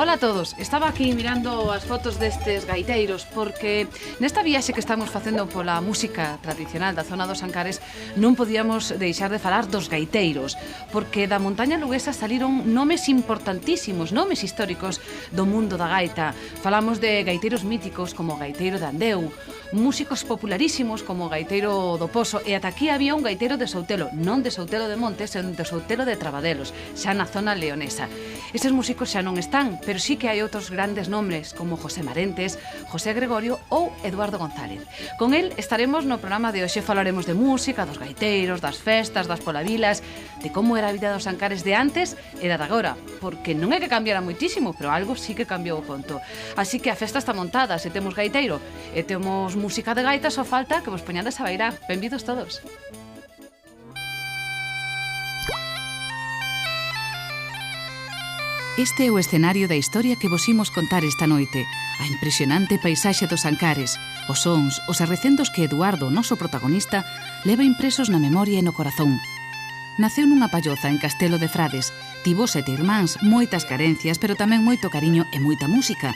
Ola a todos, estaba aquí mirando as fotos destes gaiteiros porque nesta viaxe que estamos facendo pola música tradicional da zona dos Ancares non podíamos deixar de falar dos gaiteiros, porque da montaña luguesa saliron nomes importantísimos, nomes históricos do mundo da gaita. Falamos de gaiteiros míticos como o gaiteiro de Andeu, músicos popularísimos como o gaiteiro do Pozo, e ata aquí había un gaiteiro de Soutelo, non de Soutelo de Montes, senón de Soutelo de Trabadelos, xa na zona leonesa. Estes músicos xa non están, pero sí que hai outros grandes nombres como José Marentes, José Gregorio ou Eduardo González. Con el estaremos no programa de hoxe, falaremos de música, dos gaiteiros, das festas, das polavilas, de como era a vida dos Ancares de antes e da de agora, porque non é que cambiara moitísimo, pero algo sí que cambiou o conto. Así que a festa está montada, se temos gaiteiro e temos música de gaita, só falta que vos poñades a bailar. Benvidos todos. Este é o escenario da historia que vos imos contar esta noite. A impresionante paisaxe dos Ancares, os sons, os arrecendos que Eduardo, o noso protagonista, leva impresos na memoria e no corazón. Naceu nunha palloza en Castelo de Frades, tivo 7 irmáns, moitas carencias, pero tamén moito cariño e moita música.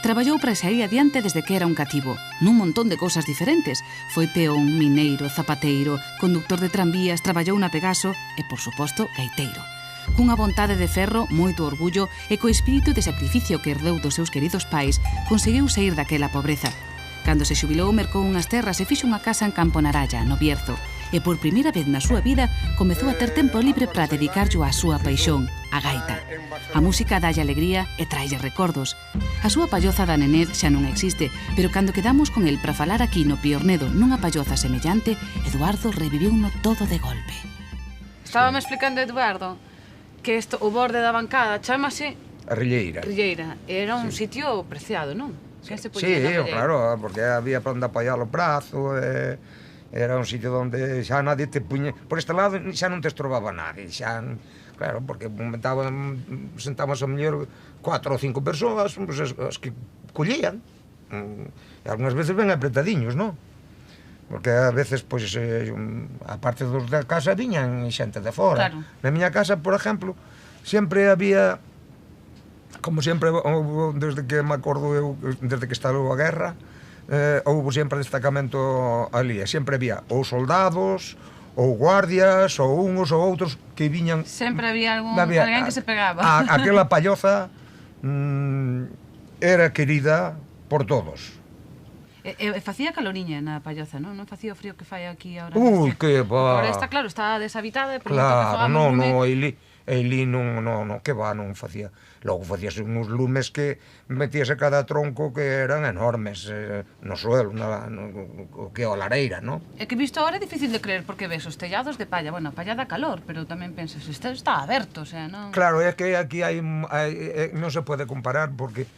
Traballou para sair adiante desde que era un cativo, nun montón de cousas diferentes. Foi peón, mineiro, zapateiro, conductor de tranvías, traballou na Pegaso e, por suposto, gaiteiro. Cunha vontade de ferro, moito orgullo e co espírito de sacrificio que herdou dos seus queridos pais, conseguiu sair daquela pobreza. Cando se xubilou, mercou unhas terras e fixo unha casa en Campo Naralla, no Bierzo, e por primeira vez na súa vida comezou a ter tempo libre para dedicarllo á súa paixón, a gaita. A música dalle alegría e traille recordos. A súa palloza da Nenez xa non existe, pero cando quedamos con el para falar aquí no Piornedo nunha palloza semellante, Eduardo reviviuno todo de golpe. Estábame explicando, Eduardo, que isto, o borde da bancada chamase a Rilleira. Rilleira. Era un sitio preciado, non? Sí, claro, porque había para onde apoiar o brazo, era un sitio onde xa nadie te puñe... Por este lado xa non te estrobaba nadie, xa... Claro, porque sentábamos a mellor 4 ou 5 persoas, pues, as que collían. E algunhas veces ben apretadiños, non? Porque a veces, pois, a parte dos da casa viñan xente de fora. Claro. Na miña casa, por exemplo, sempre había, como sempre, desde que me acordo eu, desde que estalou a guerra, houve sempre destacamento ali, e sempre había ou soldados, ou guardias, ou uns ou outros que viñan... Sempre había alguén que se pegaba. Aquela palloza era querida por todos. E facía caloriña na palloza, non? Non facía o frío que fai aquí agora. Ui, que va! Agora está, claro, está deshabitada. Claro, non, Eilí non, que va, non facía. Logo facíase uns lumes que metíase cada tronco que eran enormes no suelo, o que é a lareira, non? É que visto agora é difícil de creer, porque ves os tellados de palla, bueno, a palla dá calor, pero tamén pensas, está aberto, o sea, non... Claro, é que aquí non se pode comparar, porque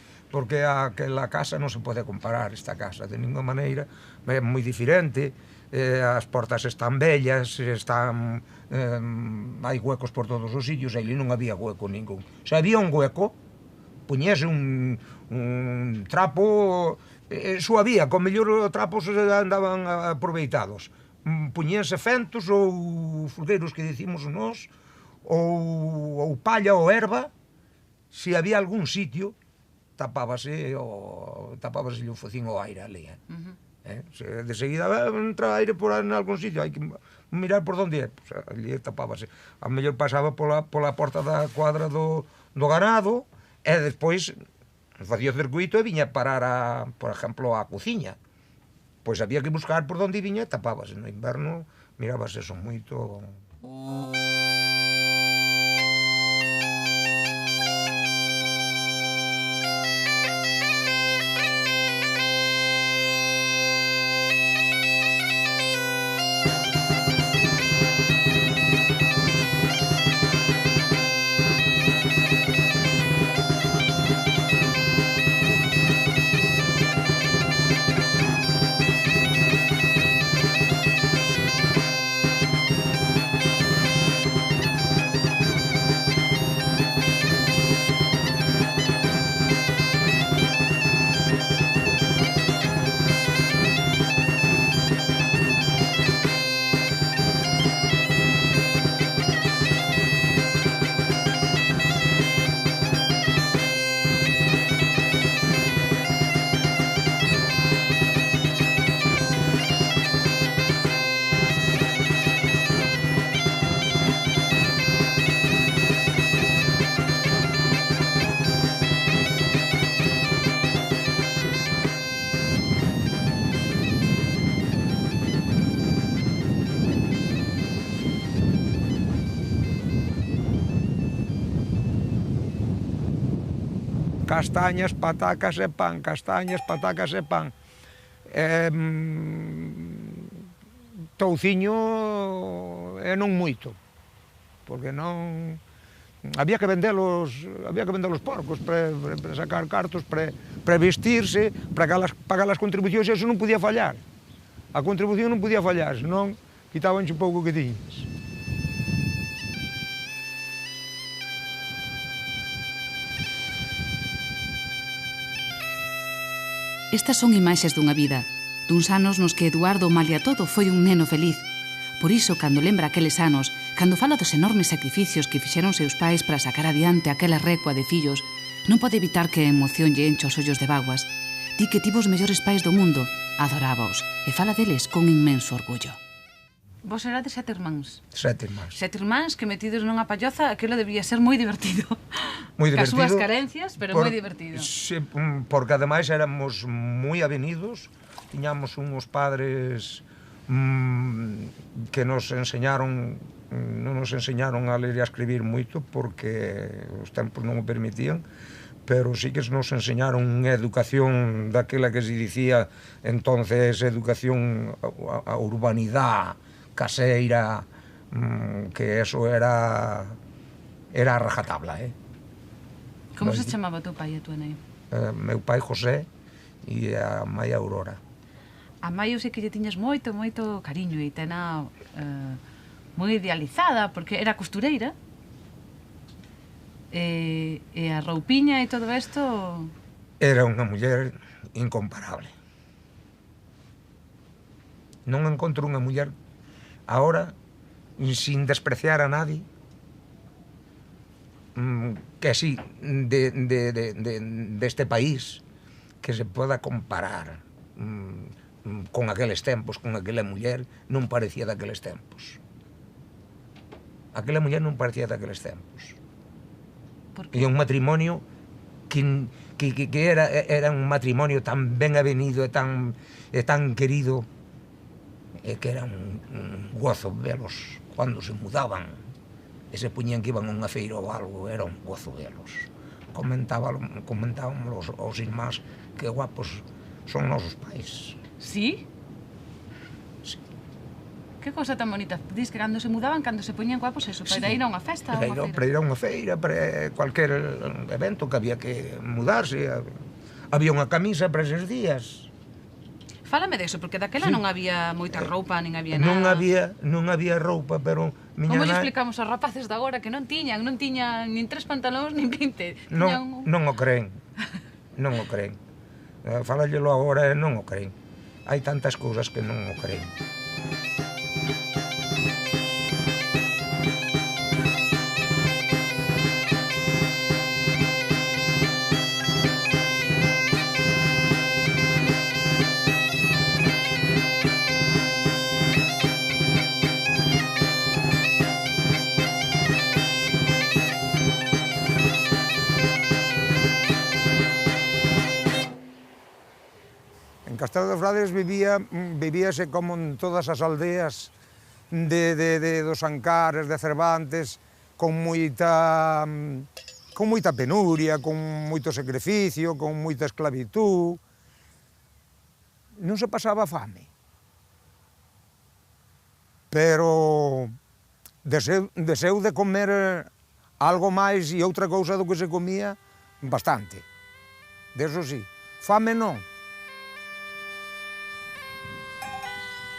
aquela casa non se pode comparar, esta casa, de ninguna maneira, é moi diferente, as portas están bellas, hai huecos por todos os sitios, aí non había hueco ningún. Se había un hueco, puñese un trapo, só había, con mellor trapos andaban aproveitados, puñese fentos ou fulgueiros que dicimos nós, ou palla ou erva, se había algún sitio, tapábase o focín ao aire ali, de seguida entra aire por algún sitio, hai que mirar por onde é, pues, ali tapábase. A mellor pasaba pola porta da cuadra do ganado e despois facía o circuito e viña parar, por exemplo, a cociña. Pois había que buscar por onde viña e tapábase. No inverno mirábase eso moito. castañas, patacas e pan, castañas, patacas e pan. Touciño e non moito, porque non... Había que vender os porcos para sacar cartos, para vestirse, para pagar as contribucións, e eso non podía fallar. A contribución non podía fallar, senón quitabanche un pouco que tiñas. Estas son imaxes dunha vida, duns anos nos que Eduardo, malia todo, foi un neno feliz. Por iso, cando lembra aqueles anos, cando fala dos enormes sacrificios que fixeron seus pais para sacar adiante aquela recua de fillos, non pode evitar que a emoción lle enche os ollos de vaguas. Di que tivo os mellores pais do mundo, adorábaos, e fala deles con inmenso orgullo. Vos erades 7 irmáns. 7 irmáns. 7 irmáns que metidos nunha palloza, aquilo debía ser moi divertido. Moi divertido. Cas súas carencias, pero moi divertido. Sí, porque ademais éramos moi avenidos, tiñamos uns padres que nos enseñaron, non nos enseñaron a ler e a escribir moito porque os tempos non o permitían, pero sí que nos enseñaron unha educación daquela que se dicía entonces educación a urbanidade caseira, que eso era a rajatabla, Como se chamaba teu pai e tua nai? Meu pai José e a mãe Aurora. A mãe eu sei que lle tiñas moito cariño e tena moi idealizada, porque era costureira. E a roupiña e todo isto... Era unha muller incomparable. Non encontro unha muller ahora, sin despreciar a nadie, que así, deste país, que se poda comparar con aqueles tempos, con aquela muller, non parecía daqueles tempos. Aquela muller non parecía daqueles tempos. E un matrimonio que era un matrimonio tan ben avenido e tan querido, e que era un gozo velos cando se mudaban e se puñían que iban a unha feira ou algo, era un gozo velos. Comentábamos aos irmáns que guapos son nosos pais. Sí? Sí. Que cosa tan bonita. Dis que cando se mudaban, cando se poñían guapos, eso, para ir a unha festa ou unha feira. Para ir a unha feira, para cualquier evento que había que mudarse. Había unha camisa para eses días. Fálame deso, porque daquela non había moita roupa, nin había nada. Non había roupa, pero... Como lle explicamos aos rapaces de agora que non tiñan nin 3 pantalóns, nin 20? Non o creen. Non o creen. Fálallelo agora e non o creen. Hai tantas cousas que non o creen. En Castelo de Frades vivíase como en todas as aldeas dos Ancares, de Cervantes, con moita penuria, con moito sacrificio, con moita esclavitud. Non se pasaba fame. Pero deseu de comer algo máis e outra cousa do que se comía, bastante. Deso sí. Fame non.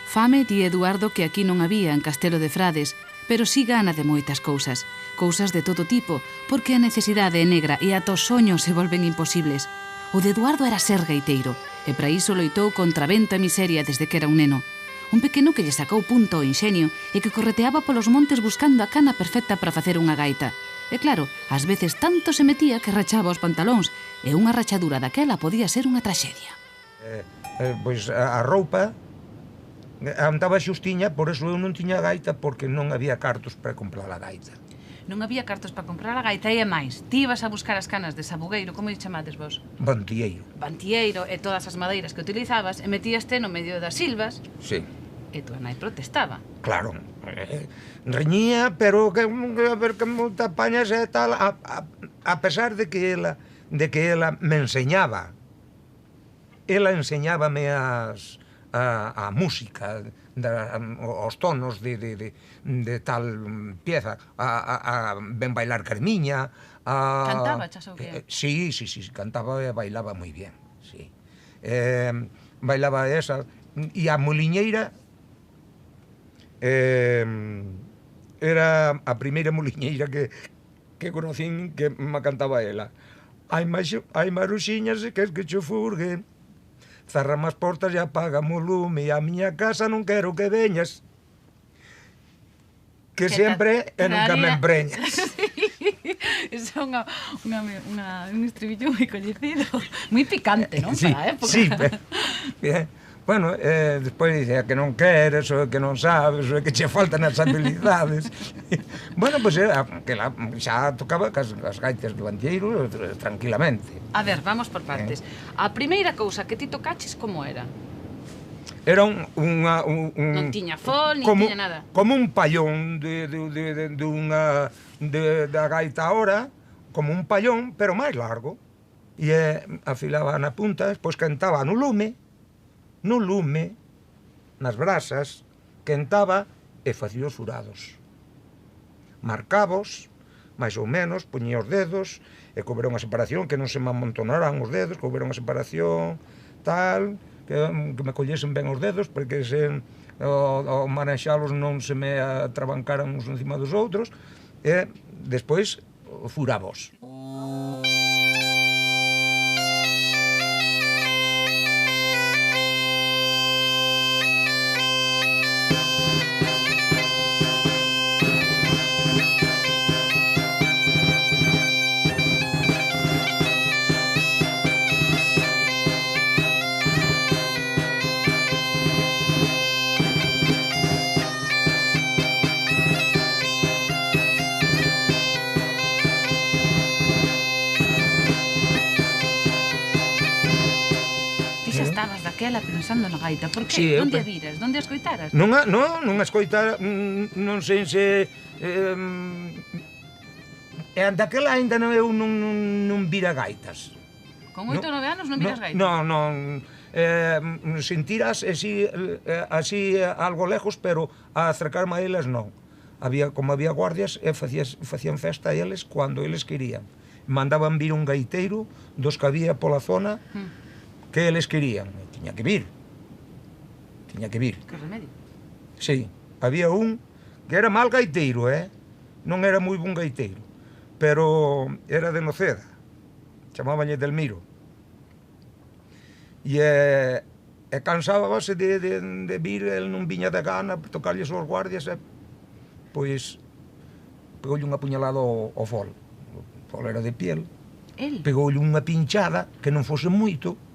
Fame di Eduardo que aquí non había en Castelo de Frades, pero si gana de moitas cousas, cousas de todo tipo, porque a necesidade é negra e ata os soños se volven imposibles. O de Eduardo era ser gaiteiro, e para iso loitou contra vento e miseria desde que era un neno. Un pequeno que lle sacou punto ao inxenio e que correteaba polos montes buscando a cana perfecta para facer unha gaita. E claro, ás veces tanto se metía que rachaba os pantalóns, e unha rachadura daquela podía ser unha traxedia. Pois a roupa andaba xustiña, por eso eu non tiña gaita, porque non había cartos para comprar a gaita. Non había cartos para comprar a gaita e máis. Ti ibas a buscar as canas de sabugueiro, como lle chamades vos? Bantieiro. Bantieiro e todas as madeiras que utilizabas e metíaste no medio das silvas. Sí. E tua nai protestaba. Claro. Reñía, pero que a ver que monta pañas e tal, a pesar de que ela de que ela me enseñaba. Ela enseñábame a música, os tonos de tal pieza, a ben bailar Carmiña, Cantaba, chas ou que? Sí, cantaba e bailaba moi bien, sí. Bailaba esa, e a moliñeira era a primeira moliñeira que conocín que me cantaba ela. Hai maruxiñas e que cho furgue, cerrame as portas e apagame o lume, e a miña casa non quero que veñas, que sempre e nunca me empreñas. Iso é un estribillo moi coñecido, moi picante, non? Sí, Para a época. sí, bueno, despois dice que non queres, ou que non sabes, ou que che faltan as habilidades. Bueno, pois xa tocaba cas gaitas do Antieiro tranquilamente. A ver, vamos por partes. A primeira cousa que ti tocaches, como era? Era Non tiña fol, nin tiña nada. Como un pallón da gaita ahora, como un pallón, pero máis largo. E afilaba na punta, despois cantaba no lume, nas brasas, quentaba e facía os furados. Marcabos, máis ou menos, poñía os dedos, e coubera unha separación, que non se me amontonaran os dedos, coubera unha separación, tal, que me collesen ben os dedos, porque ao manexalos non se me atrabancaran uns encima dos outros, e despois furabos. Estabas daquela pensando na gaita, por que? Sí, Donde a viras? Donde a escoitaras? Non a escoitara, non sei se... daquela ainda eu non vira gaitas. Con 8 ou 9 anos non viras gaitas? Non, sentiras así algo lejos, pero a acercarme a elas non. Como había guardias, facían festa a eles cando eles querían. Mandaban vir un gaiteiro dos que había pola zona, que eles querían, tiña que vir. Que remedio? Sí, había un que era mal gaiteiro, non era moi bon gaiteiro, pero era de Noceda, chamábanlle Delmiro, e cansábase de vir, el non viña de gana, tocarlle aos guardias, pois pegoulle unha puñalada ao fol. O fol era de piel, pegoulle unha pinchada que non fose moito,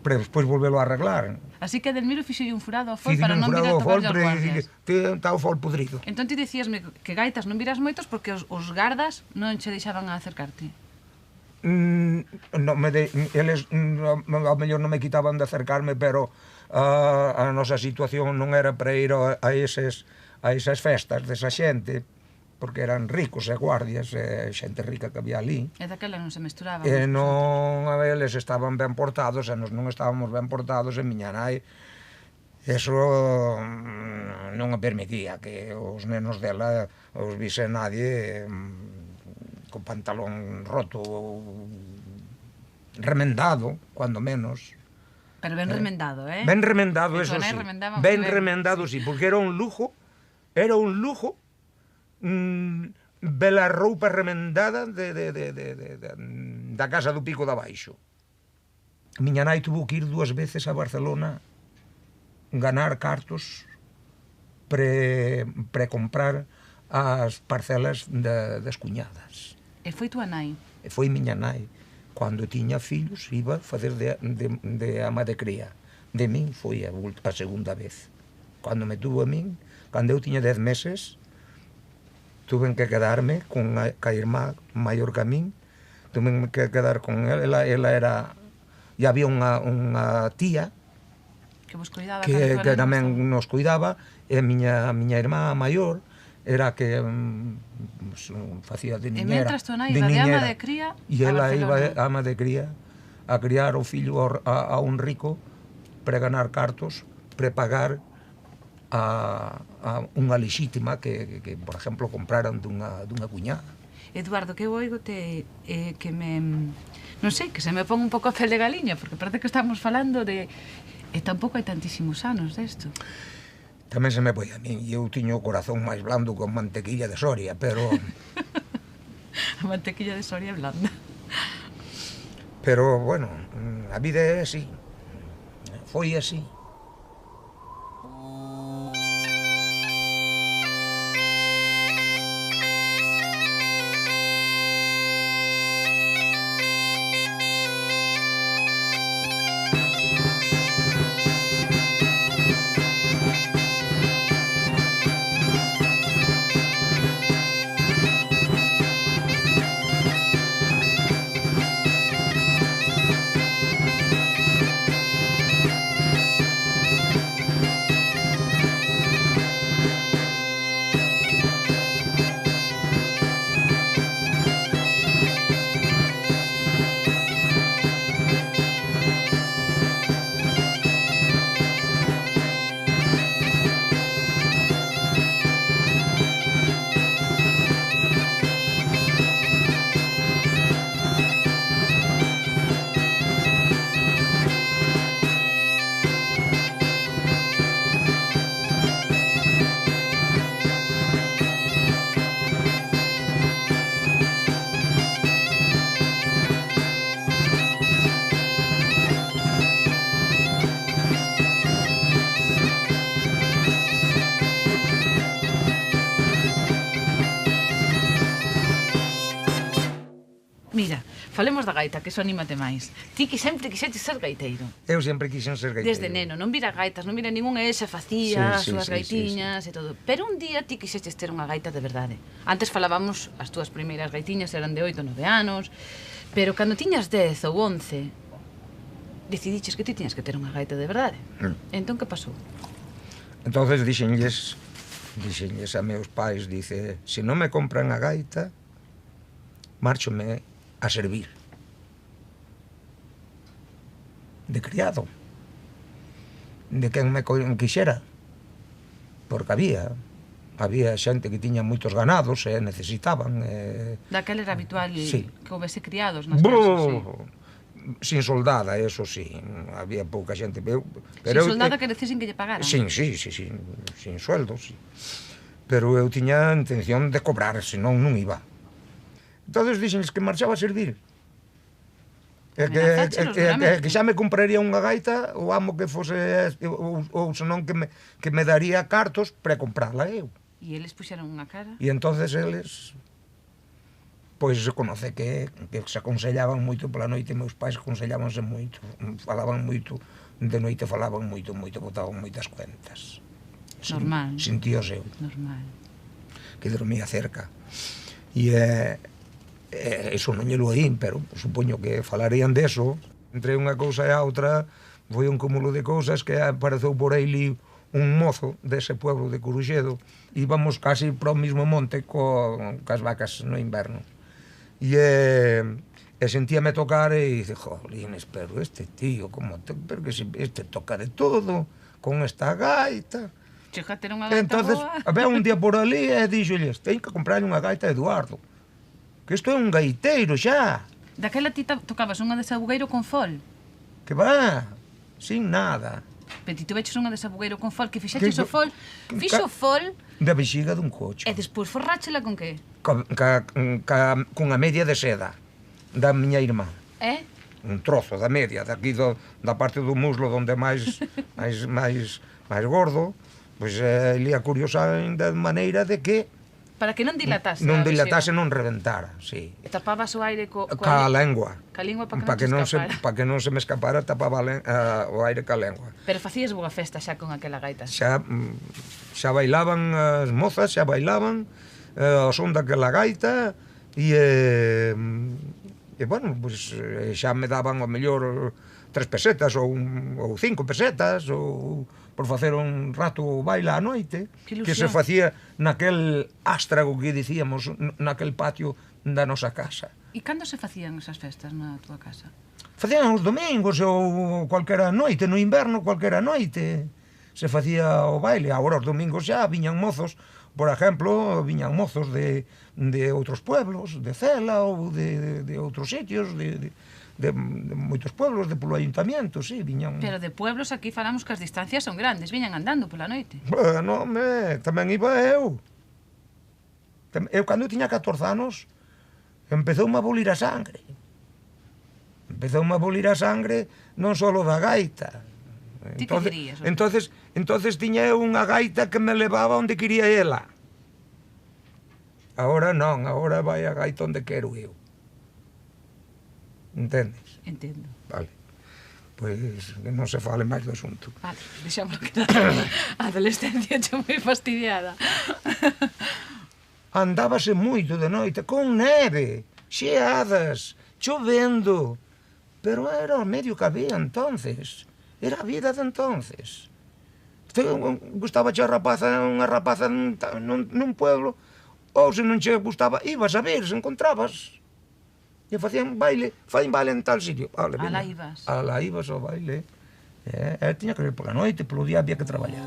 pero despois volvelo a arreglar. Así que Delmiro fixolle un furado ao fol para non vir a tocarlle aos guardias. Está o fol podrido. Entón ti dicíasme que gaitas non viras moitos porque os gardas non che deixaban a acercarte. Eles ao mellor non me quitaban de acercarme, pero a nosa situación non era para ir a esas festas desa xente, porque eran ricos e guardias, xente rica que había ali. E daquela non se mesturaban. E non, eles estaban ben portados, e nos non estábamos ben portados, e miña nai, eso non a permitía que os nenos dela os vise nadie con pantalón roto, remendado, cuando menos. Pero ben remendado, Ben remendado, eso sí. Ben remendado, sí, porque era un lujo, bela roupa remendada da casa do Pico de Abaixo. Miña nai tuvo que ir 2 veces a Barcelona ganar cartos pre-comprar as parcelas das cuñadas. E foi tua nai? E foi miña nai. Cando tiña fillos iba a facer de ama de cría. De min foi a segunda vez. Cando me tuvo a min, cando eu tiña 10 meses, tuve que quedarme con a irmá maior que a min, tuve que quedar con ela era... E había unha tía que vos cuidaba, que tamén nos cuidaba, e a miña irmá maior, era que facía de niñera. E mentras tu nai iba de ama de cría e a ela iba de Barcelona. ama de cría a criar o fillo a un rico para ganar cartos, prepagar a unha lexítima que, por exemplo, compraran dunha cuñada. Eduardo, que eu oigo que me... Non sei, que se me pon un pouco a fel de galiña, porque parece que estamos falando de... E tampouco hai tantísimos anos desto. Tamén se me foi a min, e eu tiño o corazón máis blando con mantequilla de Soria, pero... A mantequilla de Soria é blanda. Pero, bueno, a vida é así. Foi así. Mira, falemos da gaita, que iso anímate máis. Ti que sempre quixetes ser gaiteiro. Eu sempre quixen ser gaiteiro. Desde neno, non vira gaitas, non vira ningún e xa facía as Sí, súas sí, gaitiñas e todo. Pero un día ti quixetes ter unha gaita de verdade. Antes falábamos, as túas primeiras gaitiñas eran de 8 ou 9 anos, pero cando tiñas 10 ou 11, decidiches que ti tiñas que ter unha gaita de verdade. Entón, que pasou? Entonces dixenlles a meus pais, dice, se non me compran a gaita, márchome a servir de criado de quen me quixera, porque había xente que tiña moitos ganados e necesitaban Daquela era habitual Sí. que houvese criados nas casas, sí. Sin soldada, eso sí, había pouca xente, pero Sin soldada que decisen que lle pagaran. sin sueldo, sí. Pero eu tiña intención de cobrar, senón non iba. Entonces dixenles que marchaba a servir. Que xa me compraría unha gaita, o amo que fose, ou senón que me daría cartos para comprarla eu. E eles puxeron unha cara. E entonces eles, pois se conoce que se aconsellaban moito pola noite, meus pais aconsellábanse moito, falaban moito, de noite falaban moito, botaban moitas cuentas. Normal. Sentíos eu, Normal. que dormía cerca. E eso non lle lo oín, pero supoño que falarían deso. Entre unha cousa e a outra foi un cúmulo de cousas que apareceu por aí un mozo dese pueblo de Coruxedo. Íbamos casi pro mismo monte cas vacas no inverno. E sentíame tocar e dice, jolines, pero este tío, pero que este toca de todo, con esta gaita. Chega a ter unha gaita Entonces, boa. ve un día por ali e dixolles, ten que comprarle unha gaita a Eduardo, que isto é un gaiteiro xa. Daquela ti tocabas unha de sabugueiro con fol. Que va, sin nada. Pero ti tuveches unha de sabugueiro con fol, que fixeches o fol, que- fixo o fol, Da vexiga dun coche. e despois forráchela con que? Cunha media de seda da miña irmá. Un trozo da media, daqui da parte do muslo onde é máis gordo, pois ali a curiosa de maneira de que Para que non dilatase non a dilatase, vexiga. non reventara, sí. E tapabas o aire Ca lengua. Ca lingua para Pa que non se escapara. Pa que non se me escapara, tapaba o aire ca lengua. Pero facías boa festa xa con aquela gaita. Xa bailaban as mozas, xa bailaban ao son daquela gaita e bueno, pues, xa me daban o mellor 3 pesetas ou 5 pesetas ou por facer un rato o baile á noite que se facía naquel ástrago que dicíamos naquel patio da nosa casa. E cando se facían esas festas na túa casa? Facían os domingos ou cualquera noite, no inverno cualquera noite se facía o baile. Agora os domingos xa viñan mozos, por exemplo, viñan mozos de outros pueblos, de Cela ou de outros sitios, de moitos pueblos, de polo ayuntamiento, sí, viñan... Pero de pueblos aquí falamos que as distancias son grandes, viñan andando pola noite. Bueno, tamén iba eu. Eu, cando tiña 14 anos, empezoume a bolir a sangre. Empezoume a bolir a sangre non só da gaita. Ti que querías? Entonces tiña eu unha gaita que me levaba onde quería ela. Agora non, agora vai a gaita onde quero eu. Entendes? Entendo. Vale. Pois que non se fale máis do asunto. Vale, deixámoslo que a adolescencia xa moi fastidiada. Andábase moito de noite, con neve, xeadas, chovendo, pero era o medio que había entonces. Era a vida de entonces. Gustaba che unha rapaza nun pueblo, ou se non che gustaba, ibas a ver, se encontrabas. E facían baile, fain baile en tal sitio. Vale, alá ibas. Alá ibas ao baile. Tiña que ver pola noite, polo día había que traballar.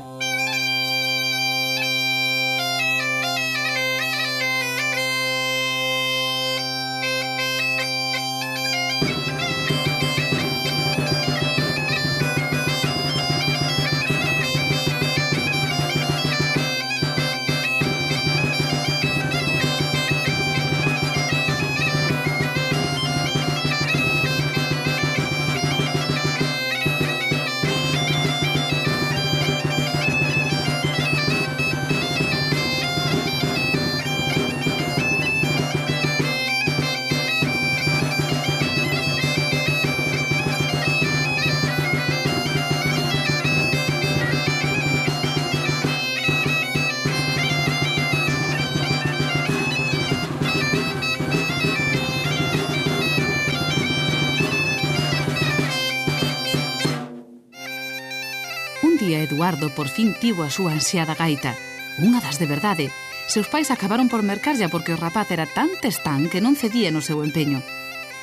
Eduardo por fin tivo a súa ansiada gaita, unha das de verdade. Seus pais acabaron por mercarlla porque o rapaz era tan testán que non cedía no seu empeño.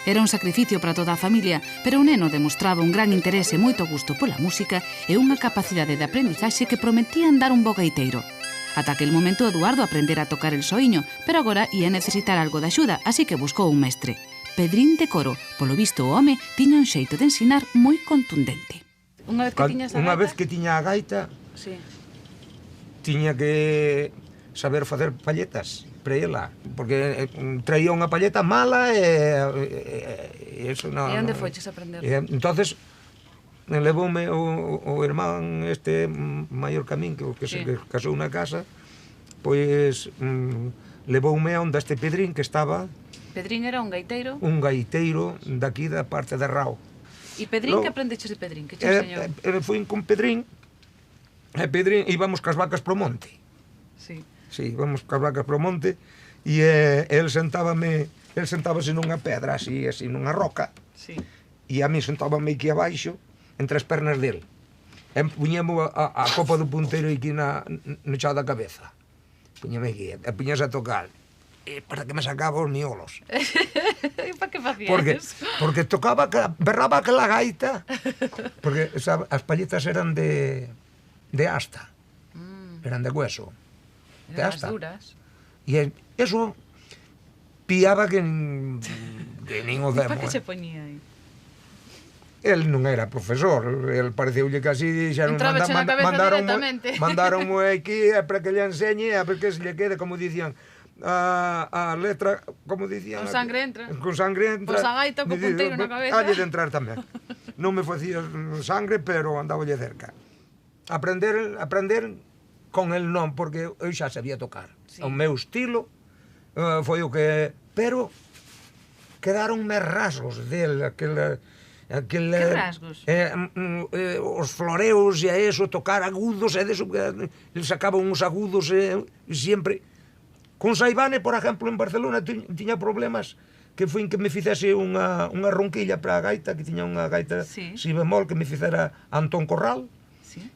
Era un sacrificio para toda a familia, pero o neno demostraba un gran interese e moito gusto pola música e unha capacidade de aprendizaxe que prometían dar un bo gaiteiro. Ata aquel momento Eduardo aprendera a tocar el soiño, pero agora ia necesitar algo de axuda, así que buscou un mestre. Pedrín de Coro, polo visto o home, tiña un xeito de ensinar moi contundente. Unha vez que tiña a gaita, sí, tiña que saber facer palletas para ela, porque traía unha palleta mala e eso non... E onde foches a aprender? Entonces, levoume o irmán este maior camín que se casou na casa, pois levoume a onde este Pedrín que estaba... Pedrín era un gaiteiro? Un gaiteiro daqui da parte de Rao. E Pedrín, que aprendeches de Pedrín? Que che enseñou? Fui con Pedrín, e Pedrín íbamos cas vacas pro monte. Sí. Sí, íbamos cas vacas pro monte, e el sentábase nunha pedra, así nunha roca, sí, e a mí sentábame aquí abaixo, entre as pernas del. E puñemos a copa do punteiro aquí no chao da cabeza. Puñeme aquí, e puñase a tocar. Para que me sacaba os miolos. E para que facías? Porque tocaba, berraba aquela gaita, porque as palletas eran de asta, eran de hueso, de asta. Eran as duras. E eso piaba que nin o demo. E para que se poñía aí? El non era profesor, el pareceulle que así mandaronmo aquí para que lle enseñe, a ver que se lle quede, como dicían, a letra, como dicían... Con sangre entra. Con sangre entra. Pois a gaita co punteiro na cabeza. Halle de entrar tamén. Non me facía sangre, pero andaballe cerca. Aprender con el non, porque eu xa sabía tocar. Sí. O meu estilo foi o que... Pero quedaronme rasgos del, que rasgos? Os floreos e eso, tocar agudos, e deso, ele sacaba uns agudos sempre... Con Saibane, por exemplo, en Barcelona tiña problemas que foi que me fixese unha ronquilla para a gaita, que tiña unha gaita si bemol que me fixera Antón Corral,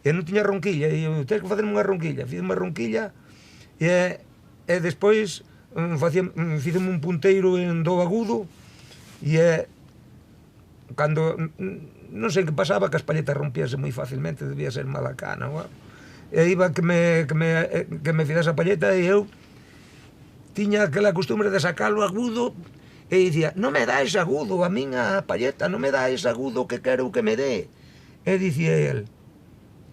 e non tiña ronquilla, e eu, tens que facerme unha ronquilla, fiz unha ronquilla, e despois fixeme un punteiro en do agudo, e cando, non sei que pasaba, que as palletas rompíase moi facilmente, debía ser mala cana, e iba que me fixese a palleta, e eu tiña aquela costumbre de sacalo agudo, e dicía, non me dá ese agudo, a min a palleta, non me dá ese agudo que quero que me dé. E dicía el,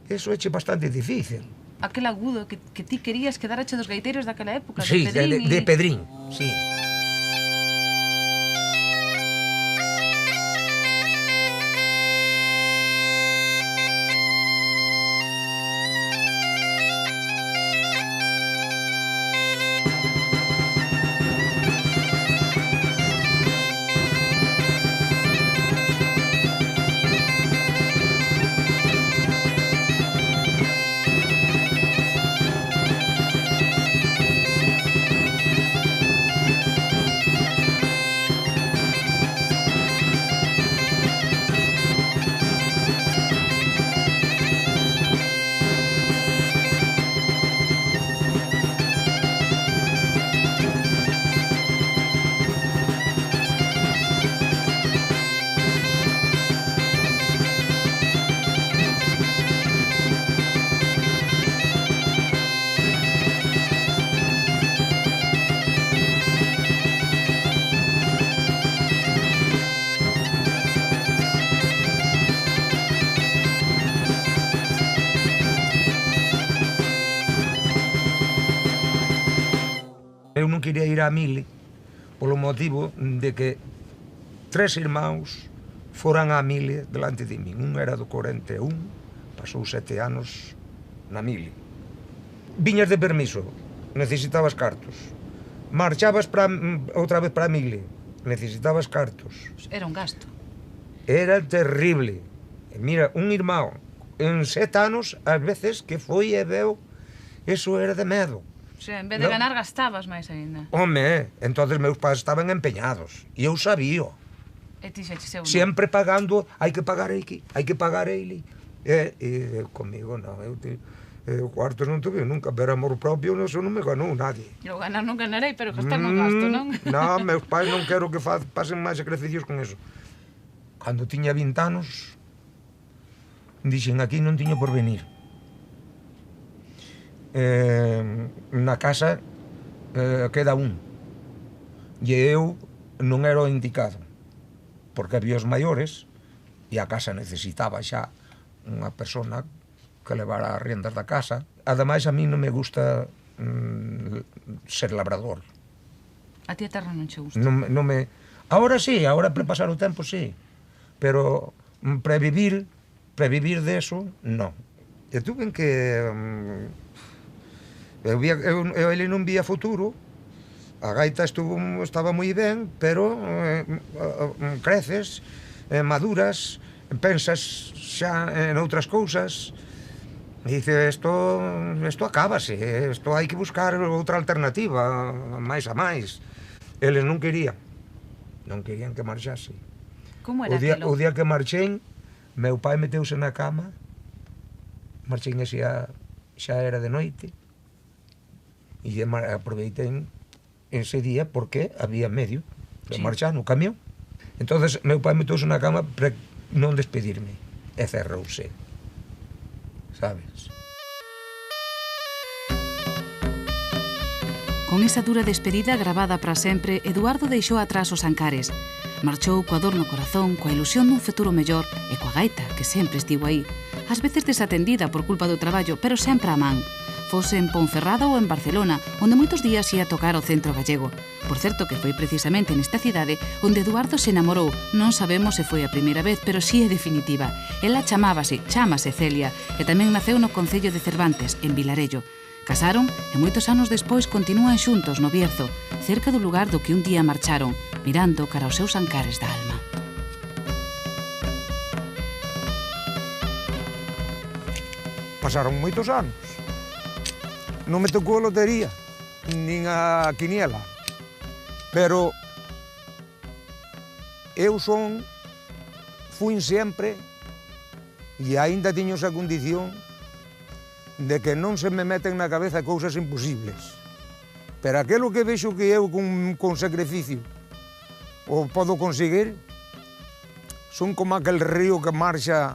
eso é bastante difícil. Aquel agudo que ti querías que darache dos gaiteiros daquela época, sí, de Pedrín. De Pedrín, sí. Eu non quería ir á mile polo motivo de que 3 irmáns foran á mile delante de min. Un era do 41, pasou 7 anos na mile. Viñas de permiso, necesitabas cartos. Marchabas outra vez para a mile, necesitabas cartos. Era un gasto. Era terrible. Mira, un irmão en 7 anos, ás veces que foi e veu, eso era de medo. O sea, en vez de ganar, gastabas máis ainda. Home, entonces meus pais estaban empeñados. E eu sabía. E ti xa che sempre pagando, hai que pagar aquí, hai que pagar ele. E comigo, non, eu cuartos non tuve nunca, pero amor propio, eso non me ganou nadie. Eu ganar non ganarei, pero gastar non gasto, non? Non, meus pais non quero que pasen máis sacrificios con eso. Cando tiña 20 anos, dixen, aquí non tiño por venir. Na casa queda un, e eu non era o indicado, porque había os maiores e a casa necesitaba xa unha persona que levara as riendas da casa. Ademais, a mí non me gusta ser labrador. A ti a terra non che gusta? Non me... Ahora sí, ahora para pasar o tempo sí, pero previvir de eso, non. E tuve que... ele non vía futuro, a gaita estaba moi ben, pero creces, maduras, pensas xa en outras cousas, e dice, isto acábase, isto hai que buscar outra alternativa, máis a máis. Eles non querían que marchase. Como era aquilo? O día que marchei, meu pai meteuse na cama, marchei xa era de noite, e aproveitei ese día porque había medio de marchar no camión. Entonces meu pai meteuse na cama para non despedirme e cerrouse, sabes? Con esa dura despedida gravada para sempre, Eduardo deixou atrás os Ancares. Marchou coa dor no corazón, coa ilusión dun futuro mellor e coa gaita, que sempre estivo aí. Ás veces desatendida por culpa do traballo, pero sempre a man. Fose en Ponferrada ou en Barcelona, onde moitos días ia tocar ao centro gallego. Por certo que foi precisamente nesta cidade onde Eduardo se enamorou. Non sabemos se foi a primeira vez, pero si é definitiva. Ela chamase Celia, e tamén naceu no concello de Cervantes, en Vilarello. Casaron e moitos anos despois continúan xuntos no Bierzo, cerca do lugar do que un día marcharon, mirando cara aos seus Ancares da alma. Pasaron moitos anos. Non me tocou a lotería, nin a quiniela, pero eu fuin sempre, e aínda tiño esa condición, de que non se me meten na cabeza cousas imposibles. Pero aquilo que vexo que eu con sacrificio o podo conseguir, son como aquel río que marcha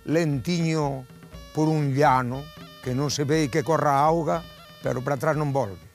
lentiño por un llano, que non se ve que corra a auga, pero para atrás non volve.